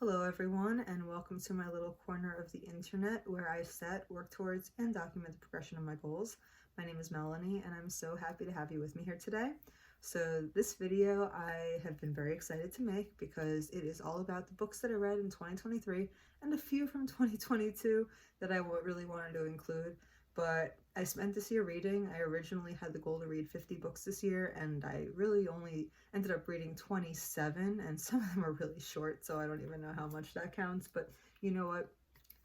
Hello everyone, and welcome to my little corner of the internet where I set, work towards, and document the progression of my goals. My name is Melanie, and I'm so happy to have you with me here today. So this video I have been very excited to make because it is all about the books that I read in 2023 and a few from 2022 that I really wanted to include. But I spent this year reading. I originally had the goal to read 50 books this year, and I really only ended up reading 27, and some of them are really short, so I don't even know how much that counts. But you know what?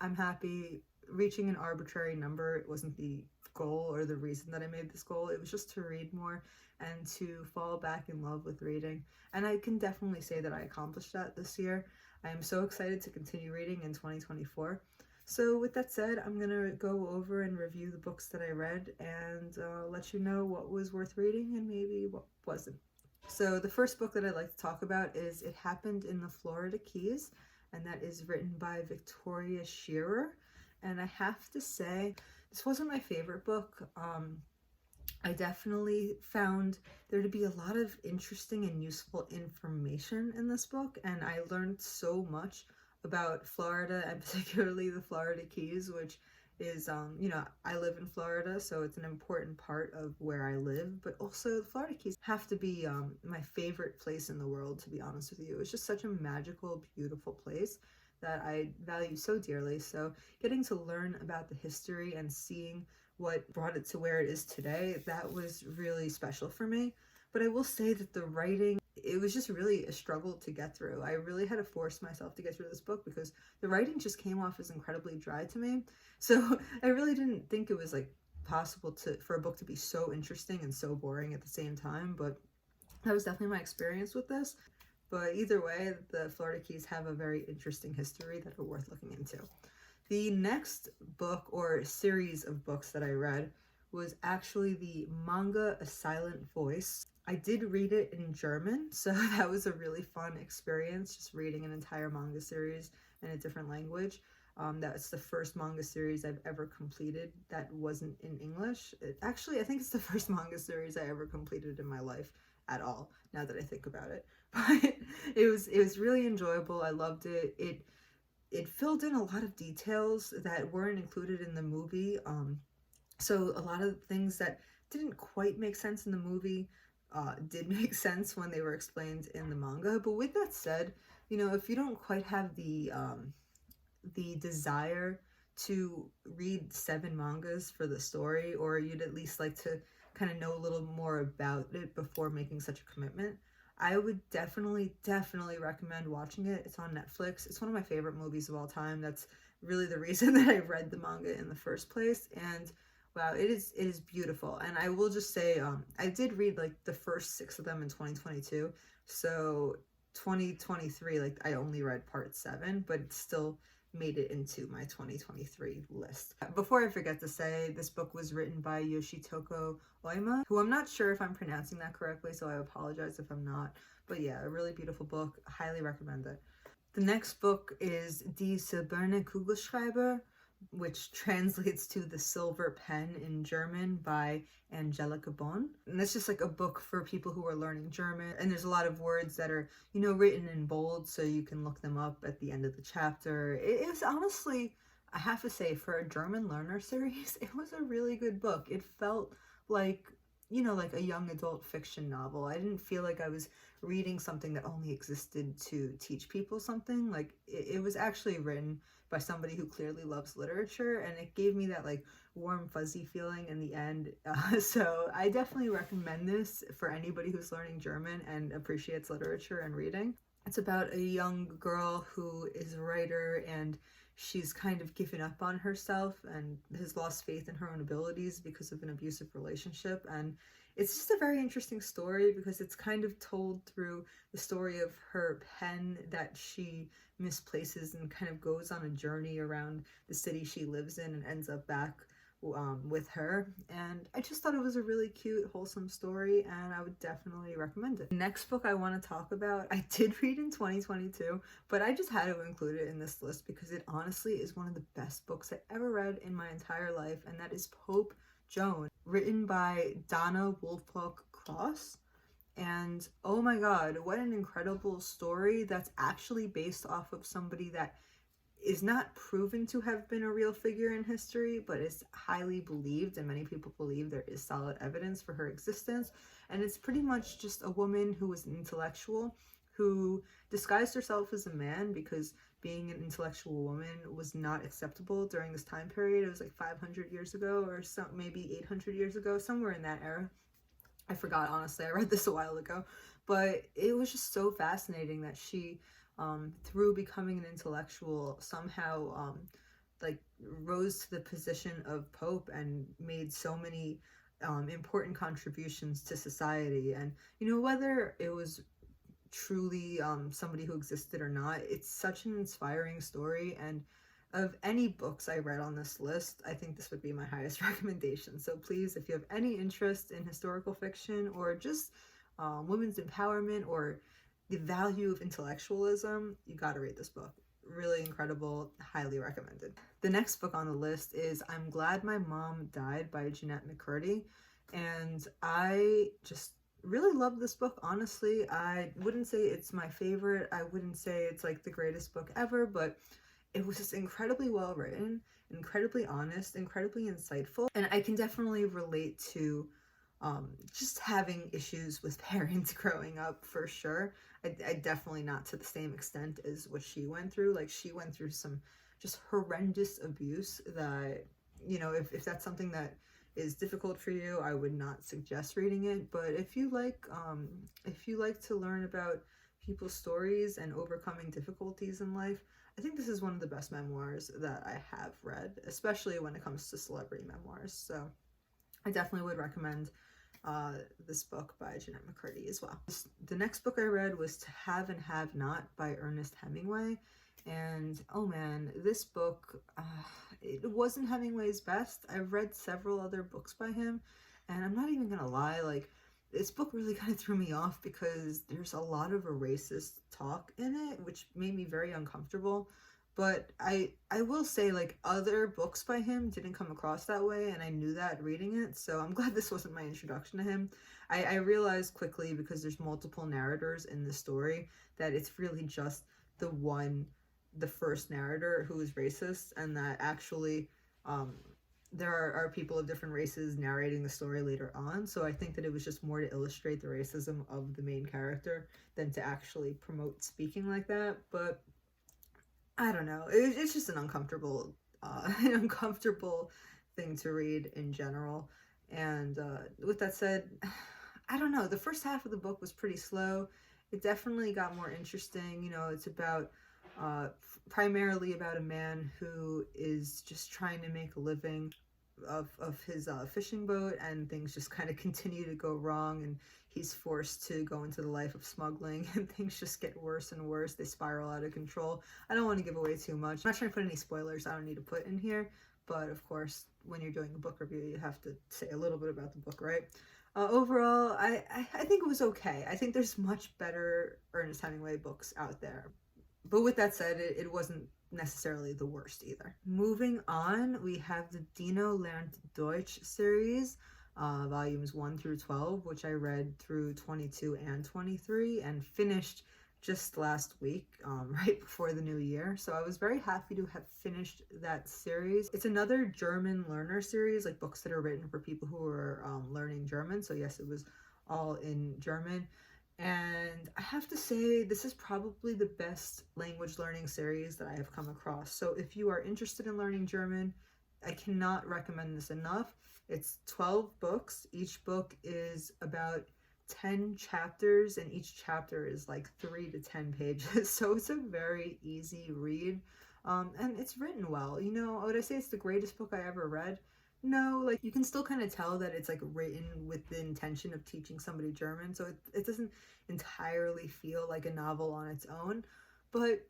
I'm happy. Reaching an arbitrary number, it wasn't the goal or the reason that I made this goal. It was just to read more and to fall back in love with reading. And I can definitely say that I accomplished that this year. I am so excited to continue reading in 2024. So with that said, I'm going to go over and review the books that I read and let you know what was worth reading and maybe what wasn't. So the first book that I'd like to talk about is It Happened in the Florida Keys, and that is written by Victoria Shearer. And I have to say, this wasn't my favorite book. I definitely found there to be a lot of interesting and useful information in this book, and I learned so much about Florida and particularly the Florida Keys, which is, I live in Florida, so it's an important part of where I live, but also the Florida Keys have to be my favorite place in the world, to be honest with you. It's just such a magical, beautiful place that I value so dearly. So getting to learn about the history and seeing what brought it to where it is today, that was really special for me. But I will say that the writing, it was just really a struggle to get through. I really had to force myself to get through this book because the writing just came off as incredibly dry to me. So I really didn't think it was possible for a book to be so interesting and so boring at the same time, but that was definitely my experience with this. But either way, the Florida Keys have a very interesting history that are worth looking into. The next book or series of books that I read was actually the manga A Silent Voice. I did read it in German, so that was a really fun experience, just reading an entire manga series in a different language. That's the first manga series I've ever completed that wasn't in English. Actually, I think it's the first manga series I ever completed in my life at all, now that I think about it. But it was really enjoyable. I loved it. It filled in a lot of details that weren't included in the movie. So a lot of things that didn't quite make sense in the movie did make sense when they were explained in the manga. But with that said, if you don't quite have the desire to read 7 mangas for the story, or you'd at least like to kind of know a little more about it before making such a commitment, I would definitely recommend watching it. It's on Netflix. It's one of my favorite movies of all time. That's really the reason that I read the manga in the first place. And wow, it is beautiful. And I will just say, I did read the first 6 of them in 2022. So 2023, I only read part 7, but it still made it into my 2023 list. Before I forget to say, this book was written by Yoshitoko Oima, who I'm not sure if I'm pronouncing that correctly, so I apologize if I'm not. But yeah, a really beautiful book. Highly recommend it. The next book is Die Silberne Kugelschreiber, which translates to The Silver Pen in German, by Angelica Bonn. And it's just a book for people who are learning German. And there's a lot of words that are, written in bold, so you can look them up at the end of the chapter. It was honestly, I have to say, for a German learner series, it was a really good book. It felt like a young adult fiction novel. I didn't feel like I was reading something that only existed to teach people something. It was actually written by somebody who clearly loves literature, and it gave me that warm fuzzy feeling in the end. So I definitely recommend this for anybody who's learning German and appreciates literature and reading. It's about a young girl who is a writer, and she's kind of given up on herself and has lost faith in her own abilities because of an abusive relationship. And it's just a very interesting story because it's kind of told through the story of her pen that she misplaces and kind of goes on a journey around the city she lives in and ends up back with her. And I just thought it was a really cute, wholesome story, and I would definitely recommend it. The next book I want to talk about, I did read in 2022, but I just had to include it in this list because it honestly is one of the best books I ever read in my entire life, and that is Pope Joan, written by Donna Wolfpack Cross. And oh my god, what an incredible story that's actually based off of somebody that is not proven to have been a real figure in history, but is highly believed, and many people believe there is solid evidence for her existence. And it's pretty much just a woman who was an intellectual who disguised herself as a man because being an intellectual woman was not acceptable during this time period. It was like 500 years ago or maybe 800 years ago, somewhere in that era. I forgot, honestly. I read this a while ago, but it was just so fascinating that she, through becoming an intellectual, somehow like rose to the position of Pope and made so many important contributions to society. And you know, whether it was truly somebody who existed or not, it's such an inspiring story. And of any books I read on this list, I think this would be my highest recommendation. So please, if you have any interest in historical fiction or just women's empowerment or the value of intellectualism, you gotta read this book. Really incredible, highly recommended. The next book on the list is I'm Glad My Mom Died by Jeanette McCurdy. And I just really love this book, honestly. I wouldn't say it's my favorite. I wouldn't say it's like the greatest book ever, but it was just incredibly well written, incredibly honest, incredibly insightful. And I can definitely relate to just having issues with parents growing up, for sure. I definitely not to the same extent as what she went through. Like, she went through some just horrendous abuse that, you know, if that's something that is difficult for you, I would not suggest reading it. But if you like to learn about people's stories and overcoming difficulties in life, I think this is one of the best memoirs that I have read, especially when it comes to celebrity memoirs. So I definitely would recommend this book by Jeanette McCurdy as well. The next book I read was To Have and Have Not by Ernest Hemingway. And oh man, this book, it wasn't Hemingway's best. I've read several other books by him, and I'm not even gonna lie, like, this book really kind of threw me off because there's a lot of racist talk in it, which made me very uncomfortable. But I will say, like, other books by him didn't come across that way, and I knew that reading it, so I'm glad this wasn't my introduction to him. I realized quickly, because there's multiple narrators in the story, that it's really just the first narrator who is racist, and that actually there are people of different races narrating the story later on. So I think that it was just more to illustrate the racism of the main character than to actually promote speaking like that. But I don't know. It's just an uncomfortable thing to read in general. And with that said, I don't know. The first half of the book was pretty slow. It definitely got more interesting. You know, it's about primarily about a man who is just trying to make a living of his fishing boat, and things just kind of continue to go wrong, and he's forced to go into the life of smuggling, and things just get worse and worse. They spiral out of control. I don't want to give away too much. I'm not trying to put any spoilers I don't need to put in here, but of course, when you're doing a book review, you have to say a little bit about the book, right? Overall, I think it was okay. I think there's much better Ernest Hemingway books out there. But with that said, it wasn't necessarily the worst either. Moving on, we have the DinoL Deutsch series, volumes 1 through 12, which I read through 22 and 23 and finished just last week, right before the new year. So I was very happy to have finished that series. It's another German learner series, like books that are written for people who are learning German. So yes, it was all in German. And I have to say, this is probably the best language learning series that I have come across. So if you are interested in learning German, I cannot recommend this enough. It's 12 books. Each book is about 10 chapters, and each chapter is like 3 to 10 pages. So it's a very easy read. And it's written well. You know, would I say it's the greatest book I ever read? No, like, you can still kind of tell that it's like written with the intention of teaching somebody German, so it doesn't entirely feel like a novel on its own, but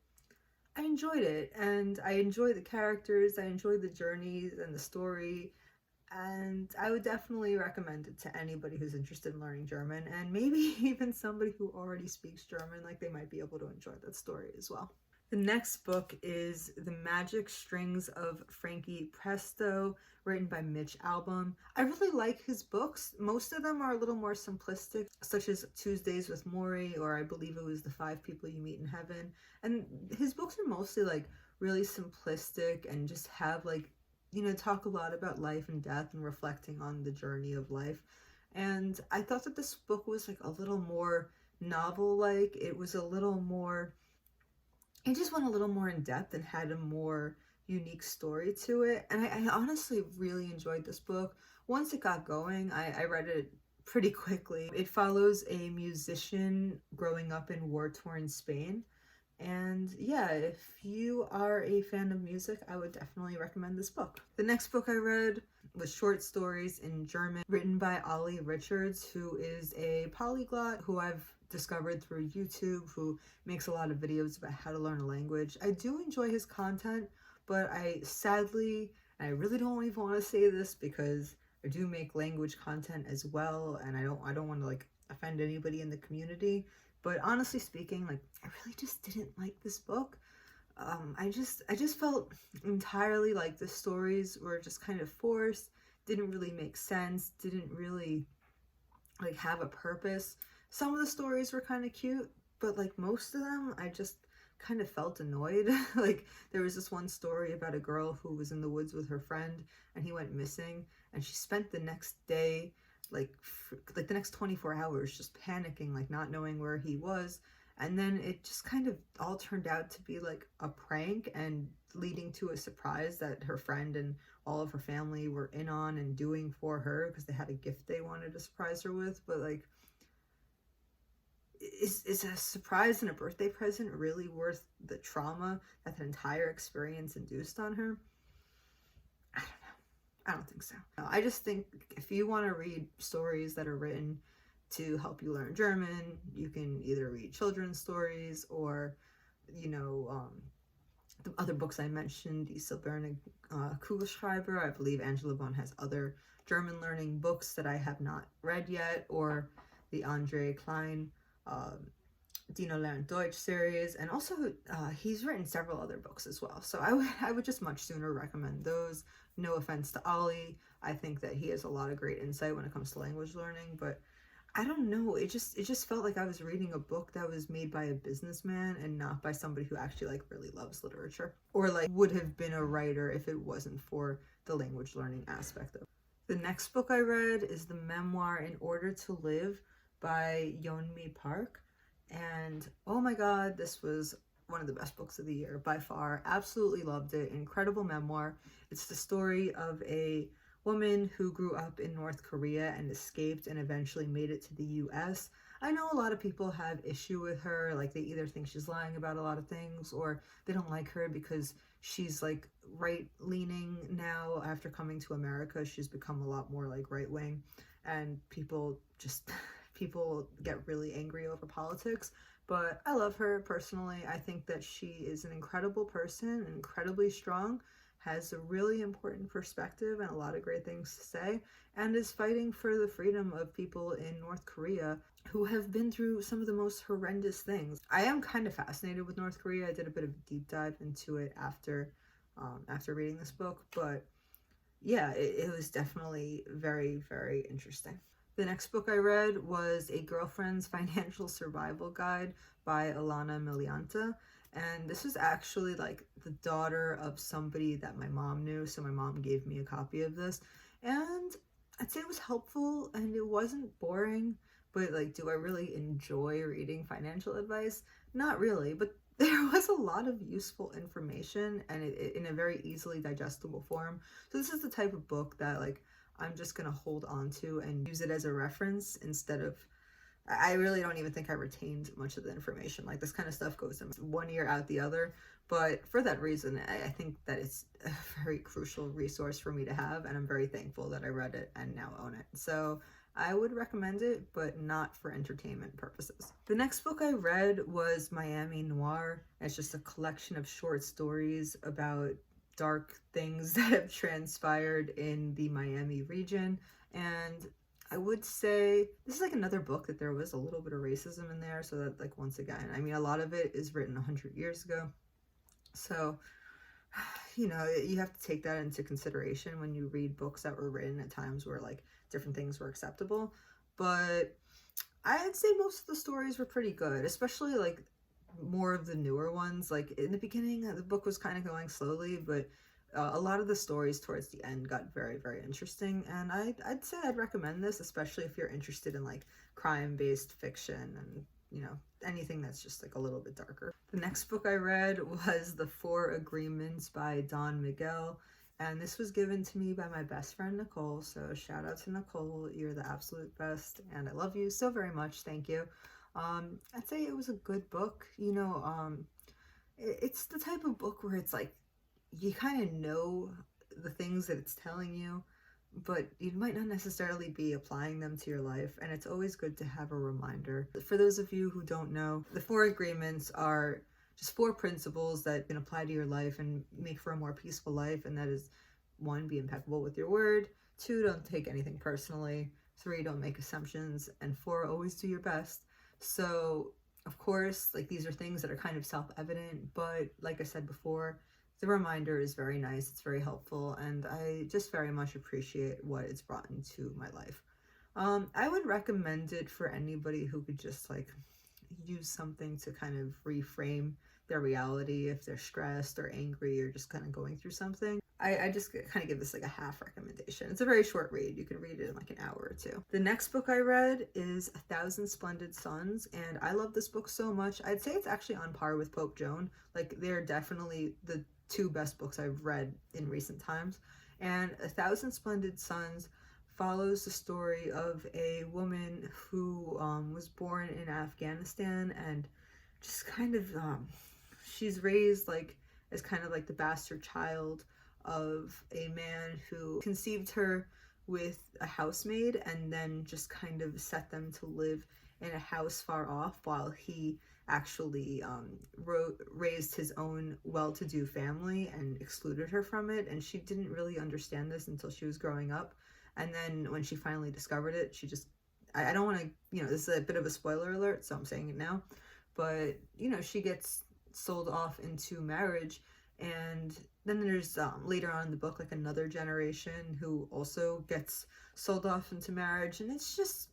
I enjoyed it, and I enjoyed the characters, I enjoyed the journeys and the story, and I would definitely recommend it to anybody who's interested in learning German, and maybe even somebody who already speaks German. Like, they might be able to enjoy that story as well. The next book is The Magic Strings of Frankie Presto, written by Mitch Albom. I really like his books. Most of them are a little more simplistic, such as Tuesdays with Maury, or I believe it was The Five People You Meet in Heaven. And his books are mostly like really simplistic and just have like, you know, talk a lot about life and death and reflecting on the journey of life. And I thought that this book was like a little more novel-like. It was a little more, it just went a little more in depth and had a more unique story to it. And I honestly really enjoyed this book. Once it got going, I read it pretty quickly. It follows a musician growing up in war-torn Spain. And yeah, if you are a fan of music, I would definitely recommend this book. The next book I read was short stories in German, written by Ollie Richards, who is a polyglot who I've discovered through YouTube, who makes a lot of videos about how to learn a language. I do enjoy his content, but I sadly, and I really don't even want to say this because I do make language content as well, and I don't want to like offend anybody in the community, but honestly speaking, like I really just didn't like this book. I just felt entirely like the stories were just kind of forced, didn't really make sense, didn't really like have a purpose. Some of the stories were kind of cute, but like most of them, I just kind of felt annoyed. Like there was this one story about a girl who was in the woods with her friend and he went missing, and she spent the next day like the next 24 hours just panicking, like not knowing where he was. And then it just kind of all turned out to be like a prank and leading to a surprise that her friend and all of her family were in on and doing for her because they had a gift they wanted to surprise her with. But like, is a surprise and a birthday present really worth the trauma that the entire experience induced on her? I don't know. I don't think so. I just think if you want to read stories that are written to help you learn German, you can either read children's stories or, you know, the other books I mentioned, the Silberne Kugelschreiber. I believe Angela Von has other German learning books that I have not read yet, or the Andre Klein DinoL Deutsch series, and also he's written several other books as well. So I would just much sooner recommend those. No offense to Ollie, I think that he has a lot of great insight when it comes to language learning, but I don't know, it just felt like I was reading a book that was made by a businessman and not by somebody who actually like really loves literature, or like would have been a writer if it wasn't for the language learning aspect of it. The next book I read is the memoir In Order to Live by Joan Park, and oh my god, this was one of the best books of the year by far. Absolutely loved it. Incredible memoir. It's the story of a woman who grew up in North Korea and escaped and eventually made it to the US. I know a lot of people have issue with her, like they either think she's lying about a lot of things or they don't like her because she's like right-leaning now. After coming to America, she's become a lot more like right-wing, and people get really angry over politics. But I love her personally. I think that she is an incredible person, incredibly strong, has a really important perspective and a lot of great things to say, and is fighting for the freedom of people in North Korea who have been through some of the most horrendous things. I am kind of fascinated with North Korea. I did a bit of a deep dive into it after reading this book, but yeah, it was definitely very, very interesting. The next book I read was A Girlfriend's Financial Survival Guide by Alana Milianta. And this was actually like the daughter of somebody that my mom knew, so my mom gave me a copy of this. And I'd say it was helpful and it wasn't boring, but like, do I really enjoy reading financial advice? Not really, but there was a lot of useful information and it in a very easily digestible form. So this is the type of book that like I'm just gonna hold on to and use it as a reference instead of, I really don't even think I retained much of the information. Like this kind of stuff goes in one ear out the other, but for that reason, I think that it's a very crucial resource for me to have, and I'm very thankful that I read it and now own it. So I would recommend it, but not for entertainment purposes. The next book I read was Miami Noir. It's just a collection of short stories about dark things that have transpired in the Miami region. And I would say this is like another book that there was a little bit of racism in there. So that like, once again, I mean, a lot of it is written 100 years ago. So, you know, you have to take that into consideration when you read books that were written at times where like different things were acceptable. But I'd say most of the stories were pretty good, especially like more of the newer ones. Like in the beginning, the book was kind of going slowly, but a lot of the stories towards the end got very, very interesting. And I'd say I'd recommend this, especially if you're interested in like crime-based fiction and, you know, anything that's just like a little bit darker. The next book I read was The Four Agreements by Don Miguel. And this was given to me by my best friend, Nicole. So shout out to Nicole. You're the absolute best. And I love you so very much. Thank you. I'd say it was a good book. You know, it's the type of book where it's like, you kind of know the things that it's telling you, but you might not necessarily be applying them to your life. And it's always good to have a reminder. For those of you who don't know, the four agreements are just four principles that can apply to your life and make for a more peaceful life. And that is, 1, be impeccable with your word. 2, don't take anything personally. 3, don't make assumptions. And 4, always do your best. So, of course, like these are things that are kind of self-evident, but like I said before, the reminder is very nice. It's very helpful. And I just very much appreciate what it's brought into my life. I would recommend it for anybody who could just like use something to kind of reframe their reality if they're stressed or angry or just kind of going through something. I just kind of give this like a half recommendation. It's a very short read. You can read it in like an hour or 2. The next book I read is 1,000 Splendid Suns, and I love this book so much. I'd say it's actually on par with Pope Joan. Like, they're definitely the 2 best books I've read in recent times. And 1,000 Splendid Suns follows the story of a woman who was born in Afghanistan, and just kind of she's raised like as kind of like the bastard child of a man who conceived her with a housemaid and then just kind of set them to live in a house far off while he actually raised his own well-to-do family and excluded her from it. And she didn't really understand this until she was growing up. And then when she finally discovered it, she just, I don't want to, you know, this is a bit of a spoiler alert, so I'm saying it now. But, you know, she gets sold off into marriage. And then there's later on in the book, like another generation who also gets sold off into marriage. And it's just,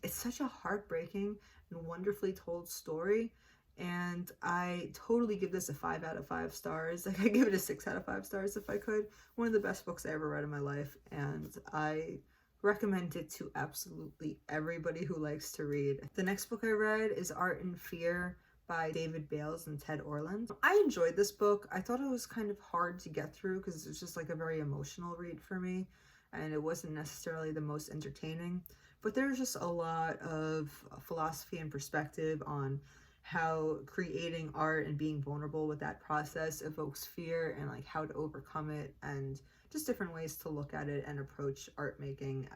it's such a heartbreaking and wonderfully told story. And I totally give this a 5 out of 5 stars. Like, I give it a 6 out of 5 stars if I could. One of the best books I ever read in my life. And I recommend it to absolutely everybody who likes to read. The next book I read is Art and Fear by David Bales and Ted Orland. I enjoyed this book. I thought it was kind of hard to get through because it's just like a very emotional read for me, and it wasn't necessarily the most entertaining, but there's just a lot of philosophy and perspective on how creating art and being vulnerable with that process evokes fear and like how to overcome it, and just different ways to look at it and approach art making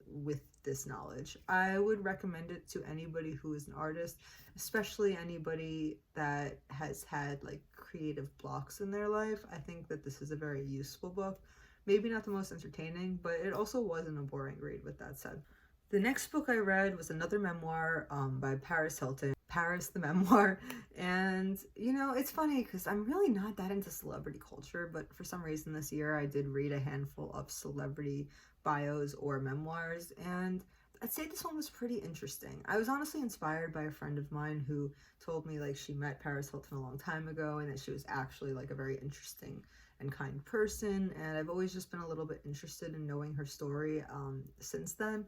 with this knowledge. I would recommend it to anybody who is an artist, especially anybody that has had like creative blocks in their life. I think that this is a very useful book. Maybe not the most entertaining, but it also wasn't a boring read with that said. The next book I read was another memoir by Paris Hilton, Paris the Memoir. And, you know, it's funny because I'm really not that into celebrity culture, but for some reason this year I did read a handful of celebrity bios or memoirs, and I'd say this one was pretty interesting. I was honestly inspired by a friend of mine who told me like she met Paris Hilton a long time ago and that she was actually like a very interesting and kind person, and I've always just been a little bit interested in knowing her story since then.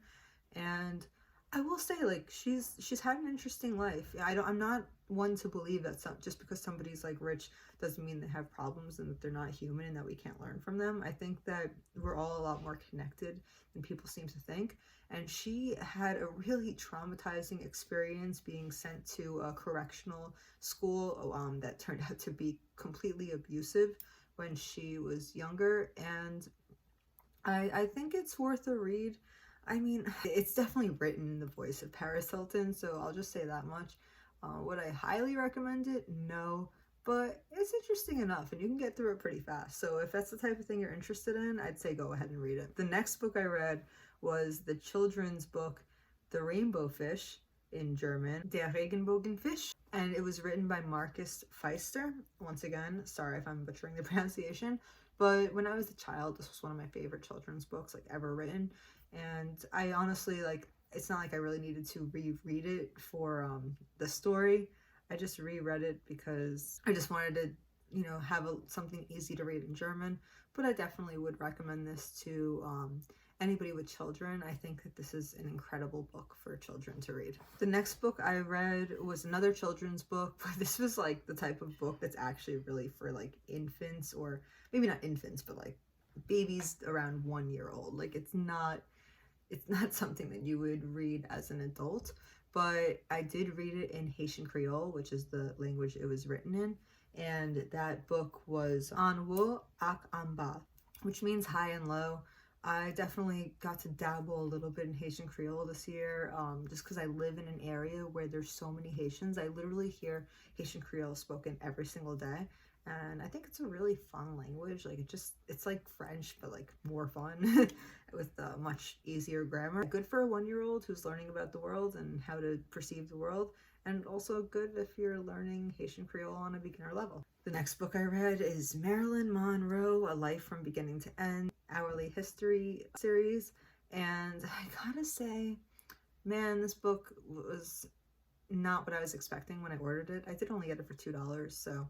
And I will say, like, she's had an interesting life. I'm not one to believe that just because somebody's like rich doesn't mean they have problems and that they're not human and that we can't learn from them. I think that we're all a lot more connected than people seem to think. And she had a really traumatizing experience being sent to a correctional school that turned out to be completely abusive when she was younger. And I think it's worth a read. I mean, it's definitely written in the voice of Paris Hilton, so I'll just say that much. Would I highly recommend it? No, but it's interesting enough, and you can get through it pretty fast. So if that's the type of thing you're interested in, I'd say go ahead and read it. The next book I read was the children's book, The Rainbow Fish in German, Der Regenbogenfisch, and it was written by Marcus Pfister. Once again, sorry if I'm butchering the pronunciation, but when I was a child, this was one of my favorite children's books like ever written, and I honestly, like, it's not like I really needed to reread it for the story. I just reread it because I just wanted to, you know, have something easy to read in German, but I definitely would recommend this to anybody with children. I think that this is an incredible book for children to read. The next book I read was another children's book, but this was like the type of book that's actually really for like infants, or maybe not infants, but like babies around 1 year old. Like it's not something that you would read as an adult, but I did read it in Haitian Creole, which is the language it was written in, and that book was En haut ak en bas, which means high and low. I definitely got to dabble a little bit in Haitian Creole this year, just because I live in an area where there's so many Haitians. I literally hear Haitian Creole spoken every single day, and I think it's a really fun language. Like it's like French, but like more fun with much easier grammar. Good for a 1-year-old who's learning about the world and how to perceive the world, and also good if you're learning Haitian Creole on a beginner level. The next book I read is Marilyn Monroe, A Life from Beginning to End, hourly history series, and I gotta say, man, this book was not what I was expecting when I ordered it. I did only get it for $2, so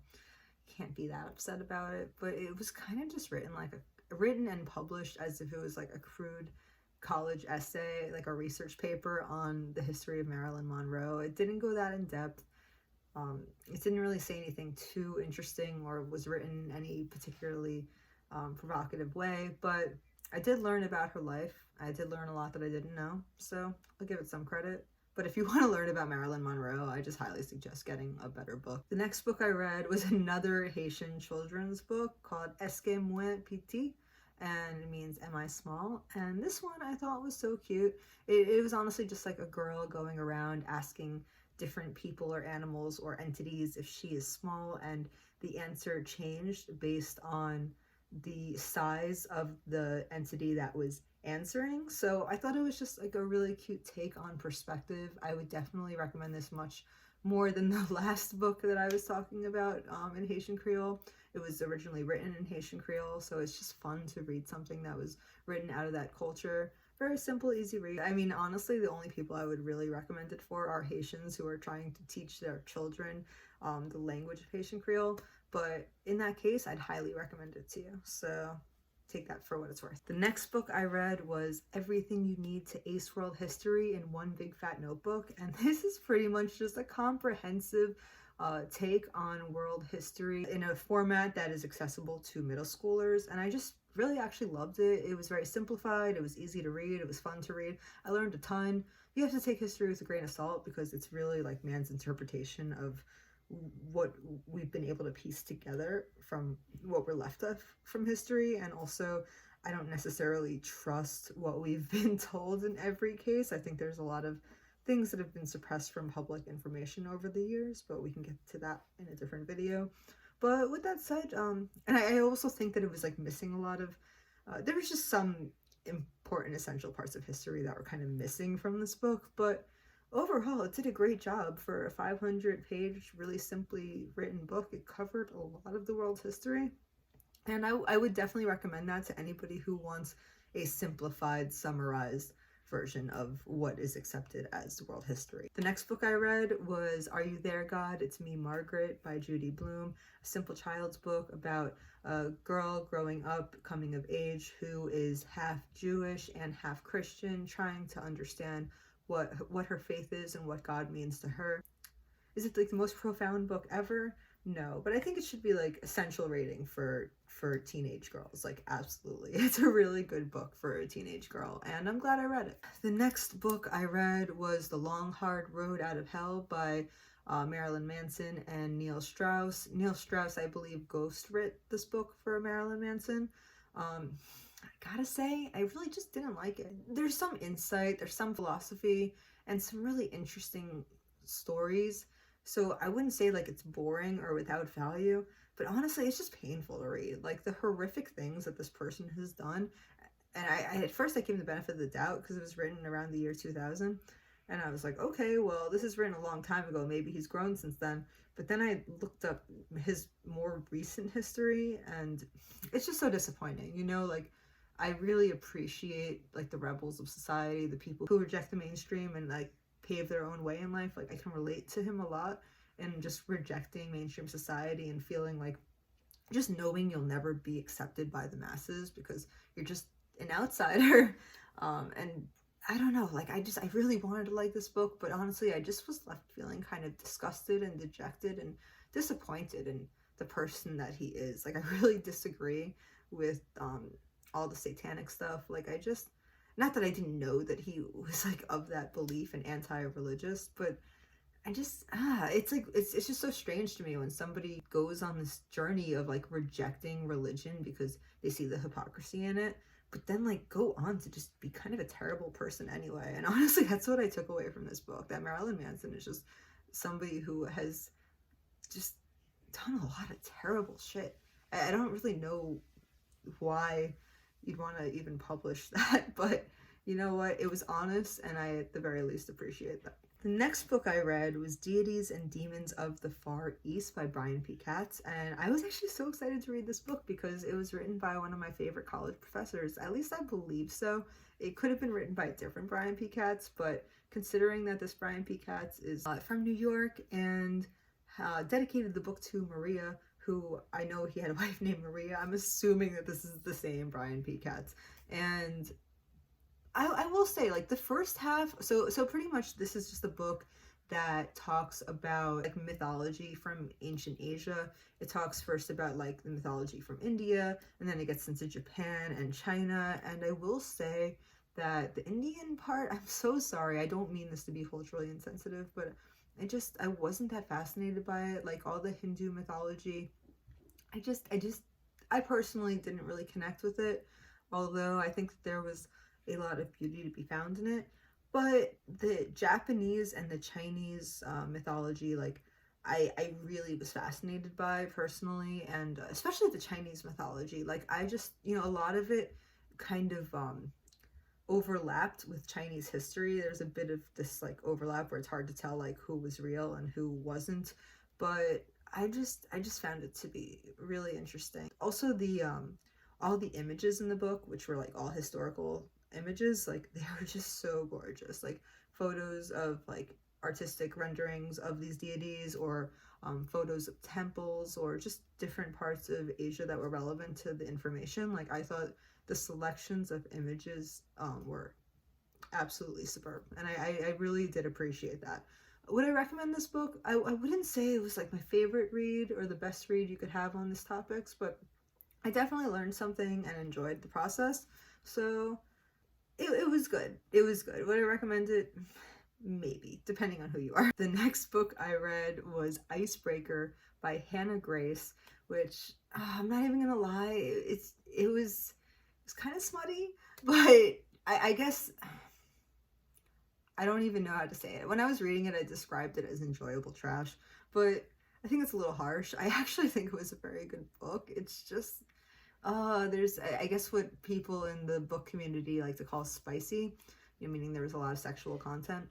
can't be that upset about it, but it was kind of just written and published as if it was like a crude college essay, like a research paper on the history of Marilyn Monroe. It didn't go that in depth. It didn't really say anything too interesting or was written in any particularly provocative way, but I did learn about her life. I did learn a lot that I didn't know, so I'll give it some credit. But if you want to learn about Marilyn Monroe, I just highly suggest getting a better book. The next book I read was another Haitian children's book called Est-ce que moi petit? And it means Am I Small? And this one I thought was so cute. It was honestly just like a girl going around asking different people or animals or entities if she is small, and the answer changed based on the size of the entity that was answering. So I thought it was just like a really cute take on perspective. I would definitely recommend this much more than the last book that I was talking about in Haitian Creole. It was originally written in Haitian Creole, so it's just fun to read something that was written out of that culture. Very simple, easy read. I mean, honestly, the only people I would really recommend it for are Haitians who are trying to teach their children the language of Haitian Creole. But in that case, I'd highly recommend it to you. So take that for what it's worth. The next book I read was Everything You Need to Ace World History in One Big Fat Notebook. And this is pretty much just a comprehensive take on world history in a format that is accessible to middle schoolers. And I just really actually loved it. It was very simplified. It was easy to read. It was fun to read. I learned a ton. You have to take history with a grain of salt because it's really like man's interpretation of what we've been able to piece together from what we're left of from history. And also, I don't necessarily trust what we've been told in every case. I think there's a lot of things that have been suppressed from public information over the years, but we can get to that in a different video. But with that said, and I also think that it was like missing a lot of, there was just some important essential parts of history that were kind of missing from this book, but overall, it did a great job for a 500-page, really simply written book. It covered a lot of the world's history, and I would definitely recommend that to anybody who wants a simplified, summarized version of what is accepted as world history. The next book I read was Are You There, God? It's Me, Margaret by Judy Blume, a simple child's book about a girl growing up, coming of age, who is half Jewish and half Christian, trying to understand what her faith is and what God means to her. Is it like the most profound book ever? No, but I think it should be like essential rating for teenage girls. Like, absolutely. It's a really good book for a teenage girl, and I'm glad I read it. The next book I read was The Long Hard Road Out of Hell by Marilyn Manson and Neil Strauss. Neil Strauss, I believe, ghost wrote this book for Marilyn Manson. I gotta say, I really just didn't like it. There's some insight, there's some philosophy, and some really interesting stories. So I wouldn't say like it's boring or without value, but honestly, it's just painful to read. Like the horrific things that this person has done. And I at first I gave him the benefit of the doubt because it was written around the year 2000. And I was like, okay, well, this is written a long time ago. Maybe he's grown since then. But then I looked up his more recent history, and it's just so disappointing. You know, like, I really appreciate, like, the rebels of society, the people who reject the mainstream and, like, pave their own way in life. Like, I can relate to him a lot, and just rejecting mainstream society and feeling like, just knowing you'll never be accepted by the masses because you're just an outsider. And I don't know, like, I really wanted to like this book, but honestly, I just was left feeling kind of disgusted and dejected and disappointed in the person that he is. Like, I really disagree with all the satanic stuff. Like, I just, not that I didn't know that he was, like, of that belief and anti-religious, but I just, it's like, it's just so strange to me when somebody goes on this journey of, like, rejecting religion because they see the hypocrisy in it, but then, like, go on to just be kind of a terrible person anyway. And honestly, that's what I took away from this book, that Marilyn Manson is just somebody who has just done a lot of terrible shit. I don't really know why you'd want to even publish that, but you know what? It was honest, and I, at the very least, appreciate that. The next book I read was Deities and Demons of the Far East by Brian P. Katz, and I was actually so excited to read this book because it was written by one of my favorite college professors. At least I believe so. It could have been written by a different Brian P. Katz, but considering that this Brian P. Katz is from New York and dedicated the book to Maria, who I know he had a wife named Maria, I'm assuming that this is the same Brian P. Katz. And I will say, like, the first half, so pretty much this is just a book that talks about, like, mythology from ancient Asia. It talks first about, like, the mythology from India, and then it gets into Japan and China. And I will say that the Indian part, I'm so sorry, I don't mean this to be culturally insensitive, but I wasn't that fascinated by it. Like, all the Hindu mythology, I personally didn't really connect with it, although I think that there was a lot of beauty to be found in it. But the Japanese and the Chinese mythology, like, I really was fascinated by personally, and especially the Chinese mythology. Like, I just, you know, a lot of it kind of overlapped with Chinese history. There's a bit of this, like, overlap where it's hard to tell, like, who was real and who wasn't. But I just found it to be really interesting. Also, the all the images in the book, which were, like, all historical images, like, they were just so gorgeous. Like, photos of, like, artistic renderings of these deities, or photos of temples, or just different parts of Asia that were relevant to the information. Like, I thought the selections of images were absolutely superb, and I really did appreciate that. Would I recommend this book? I wouldn't say it was, like, my favorite read or the best read you could have on these topics, but I definitely learned something and enjoyed the process. So it was good. It was good. Would I recommend it? Maybe, depending on who you are. The next book I read was Icebreaker by Hannah Grace, which I'm not even gonna lie, it was kind of smutty, but I guess I don't even know how to say it. When I was reading it, I described it as enjoyable trash, but I think it's a little harsh. I actually think it was a very good book. It's just there's, I guess, what people in the book community like to call spicy, you know, meaning there was a lot of sexual content.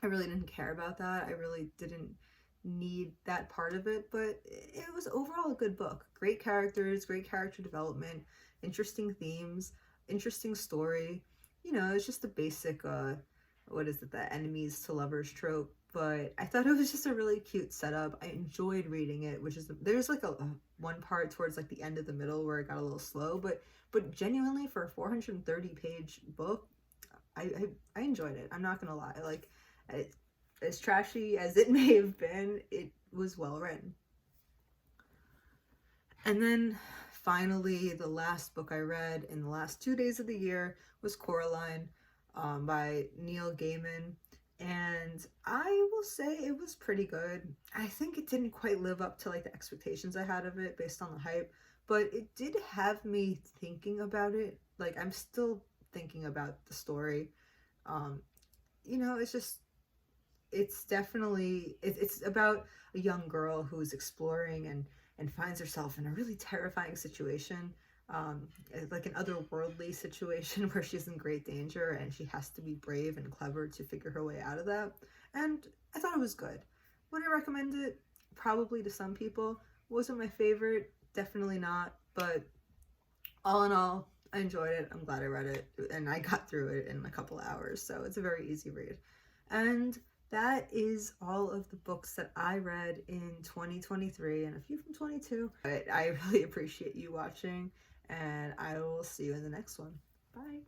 I really didn't care about that. I really didn't need that part of it, but it was overall a good book. Great characters, great character development, interesting themes, interesting story. You know, it's just the basic, what is it, the enemies to lovers trope. But I thought it was just a really cute setup. I enjoyed reading it, which is, there's like a one part towards like the end of the middle where it got a little slow, but genuinely for a 430 page book, I enjoyed it. I'm not gonna lie. Like, as trashy as it may have been, it was well written. And then finally, the last book I read in the last 2 days of the year was Coraline by Neil Gaiman. And I will say it was pretty good. I think it didn't quite live up to like the expectations I had of it based on the hype, but it did have me thinking about it. Like, I'm still thinking about the story. You know, it's definitely, it's about a young girl who's exploring and finds herself in a really terrifying situation. like an otherworldly situation where she's in great danger and she has to be brave and clever to figure her way out of that. And I thought it was good. Would I recommend it? Probably to some people. Wasn't my favorite, definitely not, but all in all, I enjoyed it. I'm glad I read it, and I got through it in a couple hours, so it's a very easy read. And that is all of the books that I read in 2023 and a few from 22. But I really appreciate you watching, and I will see you in the next one. Bye!